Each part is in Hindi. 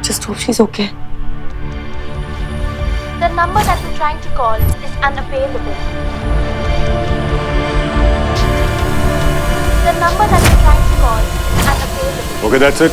Just hope she's okay. The number that you're trying to call is unavailable. The number that you're trying to call is unavailable. Okay, that's it.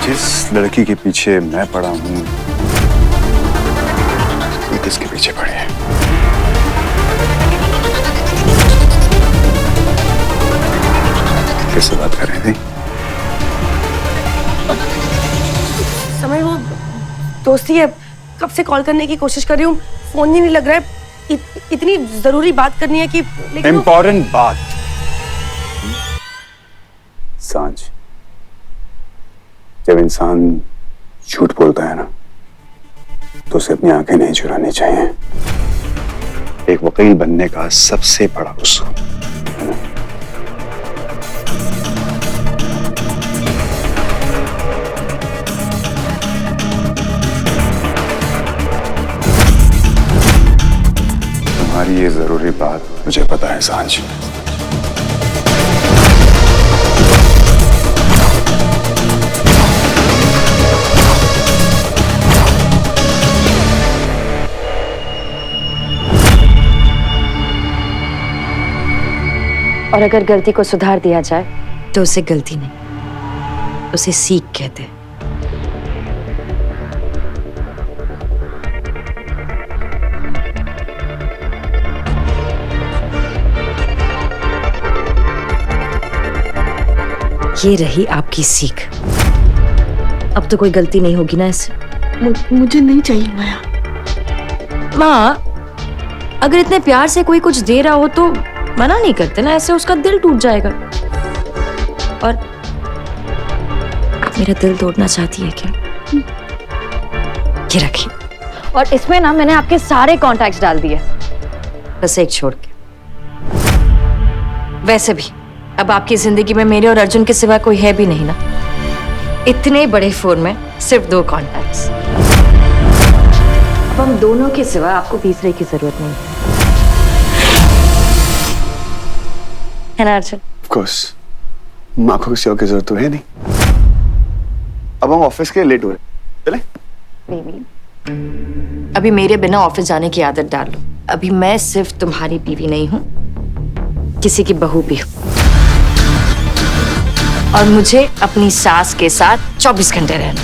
जिस लड़की के पीछे मैं पड़ा हूं वो किसके पीछे पड़े हैं? किससे बात कर रहे थे? समय वो दोस्ती है, कब से कॉल करने की कोशिश कर रही हूँ, फोन ही नहीं लग रहा है। इतनी जरूरी बात करनी है कि इम्पोर्टेंट बात। सांझ जब इंसान झूठ बोलता है ना तो उसे अपनी आंखें नहीं चुरानी चाहिए। एक वकील बनने का सबसे बड़ा उसूल है ना? तुम्हारी ये जरूरी बात मुझे पता है सांझ। और अगर गलती को सुधार दिया जाए तो उसे गलती नहीं, उसे सीख कहते हैं। ये रही आपकी सीख। अब तो कोई गलती नहीं होगी ना इससे। मुझे नहीं चाहिए माया। माँ, अगर इतने प्यार से कोई कुछ दे रहा हो तो मना नहीं करते ना, ऐसे उसका दिल टूट जाएगा। और मेरा दिल तोड़ना चाहती है क्या? ये रखिए। और इसमें ना मैंने आपके सारे कॉन्टैक्ट्स डाल दिए, बस एक छोड़ के। वैसे भी अब आपकी जिंदगी में मेरे और अर्जुन के सिवा कोई है भी नहीं ना। इतने बड़े फोन में सिर्फ 2 कॉन्टैक्ट्स। अब हम दोनों के सिवा आपको तीसरे की जरूरत नहीं है ना अर्जुन? Of course, माँ को किसी और की जरूरत तो है नहीं। अब हम ऑफिस के लेट हो रहे, चले? अभी मेरे बिना ऑफिस जाने की आदत डाल लो। अभी मैं सिर्फ तुम्हारी बीवी नहीं हूँ, किसी की बहू भी हूँ। और मुझे अपनी सास के साथ 24 घंटे रहना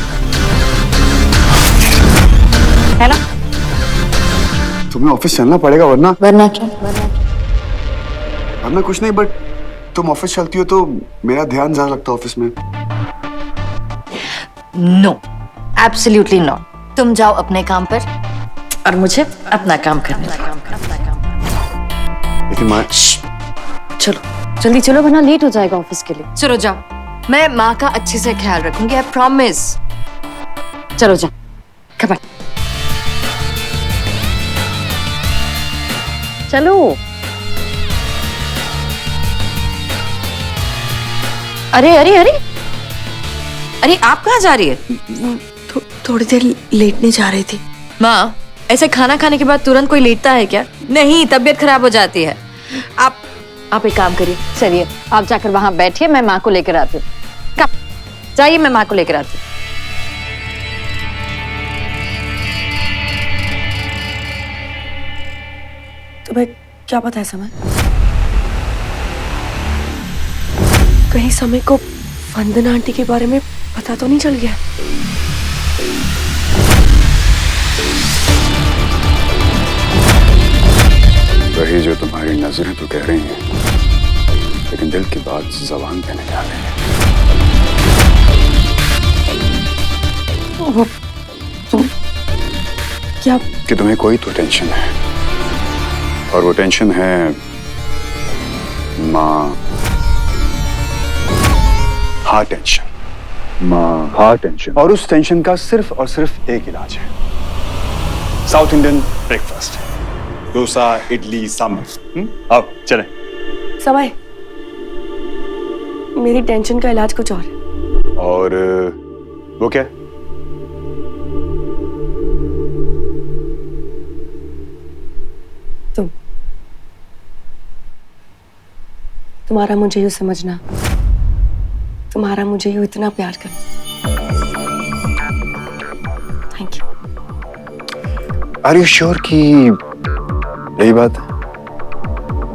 है ना? तुम्हें ऑफिस चलना पड़ेगा वरना क्या? वरना कुछ नहीं, बट तुम ऑफिस चलती हो तो मेरा ध्यान ज्यादा लगता है ऑफिस में। No, absolutely not. तुम जाओ अपने काम पर और मुझे अपना काम करने दो। लेकिन माँ, चलो जल्दी चलो, वरना लेट हो जाएगा ऑफिस के लिए। चलो जाओ, मैं माँ का अच्छे से ख्याल रखूंगी, आई प्रॉमिस। चलो जाओ, कम ऑन। चलो। अरे अरे अरे अरे, आप कहाँ जा रही है? थोड़ी देर लेटने जा रही थी। माँ, ऐसे खाना खाने के बाद तुरंत कोई लेटता है क्या? नहीं, तबीयत खराब हो जाती है। आप एक काम करिए, चलिए आप जाकर वहां बैठिए, मैं माँ को लेकर आती हूँ। जाइए, मैं माँ को लेकर आती हूँ। तुम्हें क्या पता है समय? कहीं समय को वंदना आंटी के बारे में पता तो नहीं चल गया? वही जो तुम्हारी नजरें तो कह रही हैं, लेकिन दिल की बात ज़बान पे नहीं आ रही है। क्या? कि तुम्हें कोई तो टेंशन है, और वो टेंशन है माँ हार्ट टेंशन। माँ हार्ट टेंशन, और उस टेंशन का सिर्फ और सिर्फ एक इलाज है, south Indian breakfast, dosa, idli, sambar. अब चलें। समय, मेरी टेंशन का इलाज कुछ और है। और वो क्या? तुम्हारा मुझे यूं समझना, तुम्हारा मुझे यूं इतना प्यार करना। Thank you. Are you sure कि यही बात है?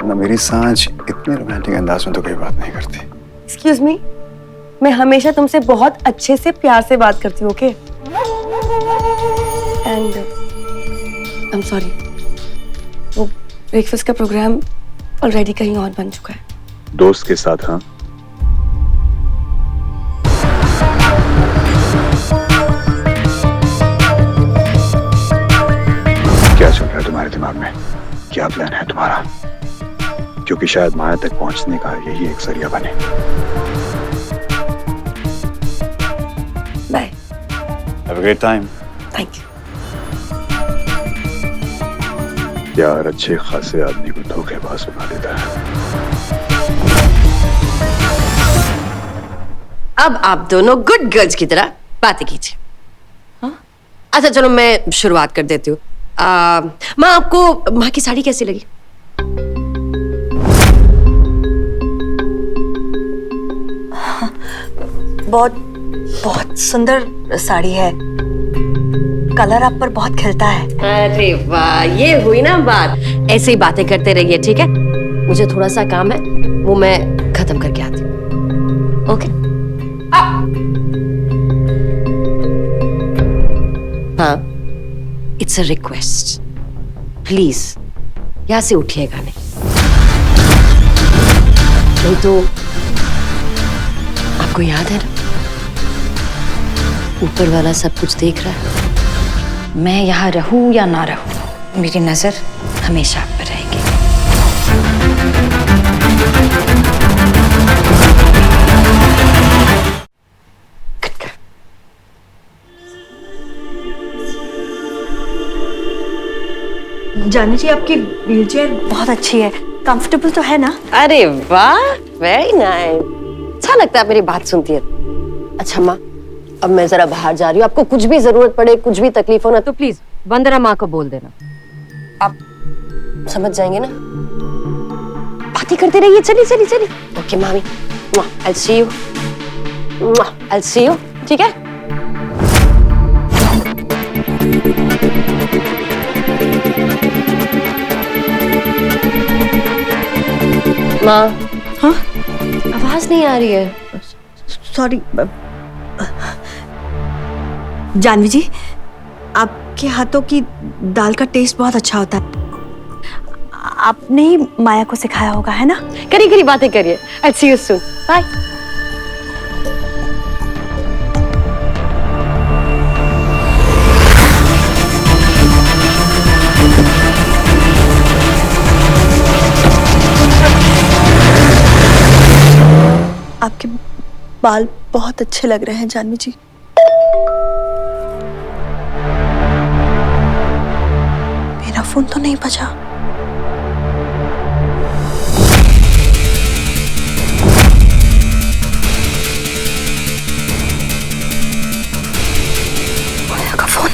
ना मेरी सांझ इतने रोमांटिक अंदाज में तो कोई बात नहीं करती। एक्सक्यूज मी, मैं हमेशा तुमसे बहुत अच्छे से प्यार से बात करती हूँ, okay? And I am sorry, वो ब्रेकफास्ट का प्रोग्राम ऑलरेडी कहीं और बन चुका है। दोस्त के साथ? हाँ, क्या चल रहा है तुम्हारे दिमाग में? क्या प्लान है तुम्हारा? क्योंकि शायद माया तक पहुंचने का यही एक जरिया बने। Bye. Have a great time. Thank you. प्यार अच्छे खासे आदमी को धोखेबाज बना देता है। अब आप दोनों गुड गर्ल्स की तरह बातें कीजिए। हाँ? अच्छा चलो मैं शुरुआत कर देती हूँ। माँ, आपको माँ की साड़ी कैसी लगी? बहुत बहुत सुंदर साड़ी है, कलर आप पर बहुत खिलता है। अरे वाह, ये हुई ना बात। ऐसे ही बातें करते रहिए, ठीक है? मुझे थोड़ा सा काम है, वो मैं खत्म करके आती हूँ। ओके? हाँ, इट्स अ रिक्वेस्ट, प्लीज यहां से उठिएगा नहीं तो आपको याद है ना, ऊपर वाला सब कुछ देख रहा है। मैं यहाँ रहूं या ना रहूं, मेरी नजर हमेशा आप पर रहेगी। जानवी जी, आपकी व्हीलचेयर बहुत अच्छी है, कंफर्टेबल तो है ना? अरे वाह, वेरी नाइस। अच्छा लगता है मेरी बात सुनती है। अच्छा माँ, अब मैं जरा बाहर जा रही हूँ। आपको कुछ भी जरूरत पड़े, कुछ भी तकलीफ हो ना, तो प्लीज वंदना माँ को बोल देना। आप समझ जाएंगे ना? बातें करते रहिए। चलिए चलिए चलिए। ओके मामी, आई सी यू, आई सी यू। ठीक है? माँ। हाँ? आवाज नहीं आ रही है। सॉरी जानवी जी, आपके हाथों की दाल का टेस्ट बहुत अच्छा होता है। आपने ही माया को सिखाया होगा, है ना? करी करी बातें करिए। आई सी यू सून। बाय। आपके बाल बहुत अच्छे लग रहे हैं जानवी जी। मेरा फोन तो नहीं बजा। माया का फोन।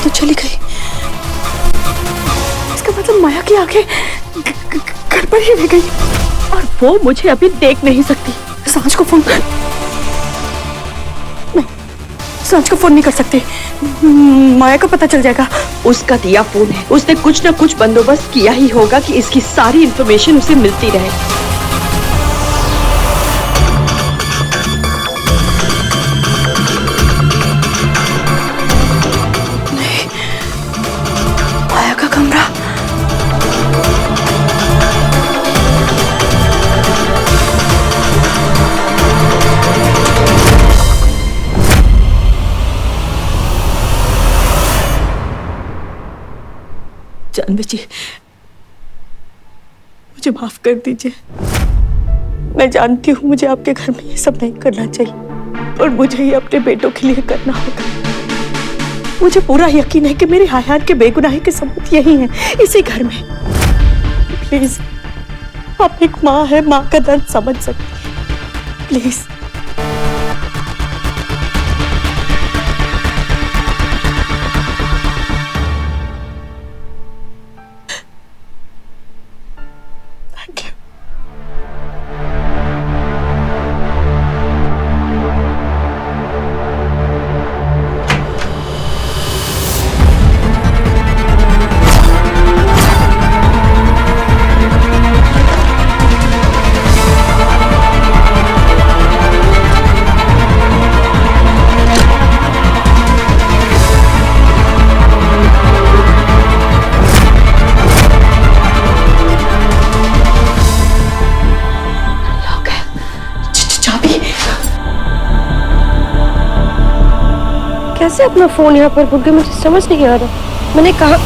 तो चली गई। मतलब माया की आंखें गड़बड़ ही रह गई और वो मुझे अभी देख नहीं सकती। सांझ को फोन नहीं, सांझ को फोन नहीं कर सकते, माया को पता चल जाएगा। उसका दिया फोन है, उसने कुछ ना कुछ बंदोबस्त किया ही होगा कि इसकी सारी इंफॉर्मेशन उसे मिलती रहे। नहीं, माया का कमरा। जानवी जी, मुझे माफ कर दीजिए। मैं जानती हूँ मुझे आपके घर में ये सब नहीं करना चाहिए और मुझे ही अपने बेटों के लिए करना होगा। मुझे पूरा यकीन है कि मेरे हयान के बेगुनाही के सबूत यही हैं, इसी घर में। प्लीज, आप एक माँ है, माँ का दर्द समझ सकती है, प्लीज। Thank you. कैसे अपना फोन यहाँ पर भूल गई, मुझे समझ नहीं आ रहा। मैंने कहा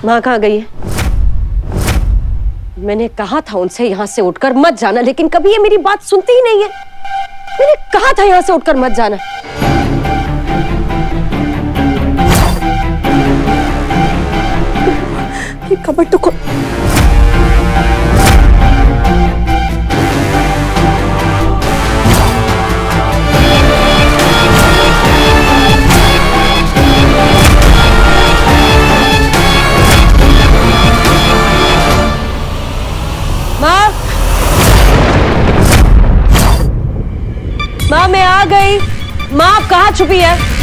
माँ कहाँ गई है? मैंने कहा था उनसे यहाँ से उठकर मत जाना, लेकिन कभी ये मेरी बात सुनती ही नहीं है। मैंने कहा था यहाँ से उठकर मत जाना। ये कबर्ड तो माँ मैं आ गई। माँ आप कहाँ छुपी है?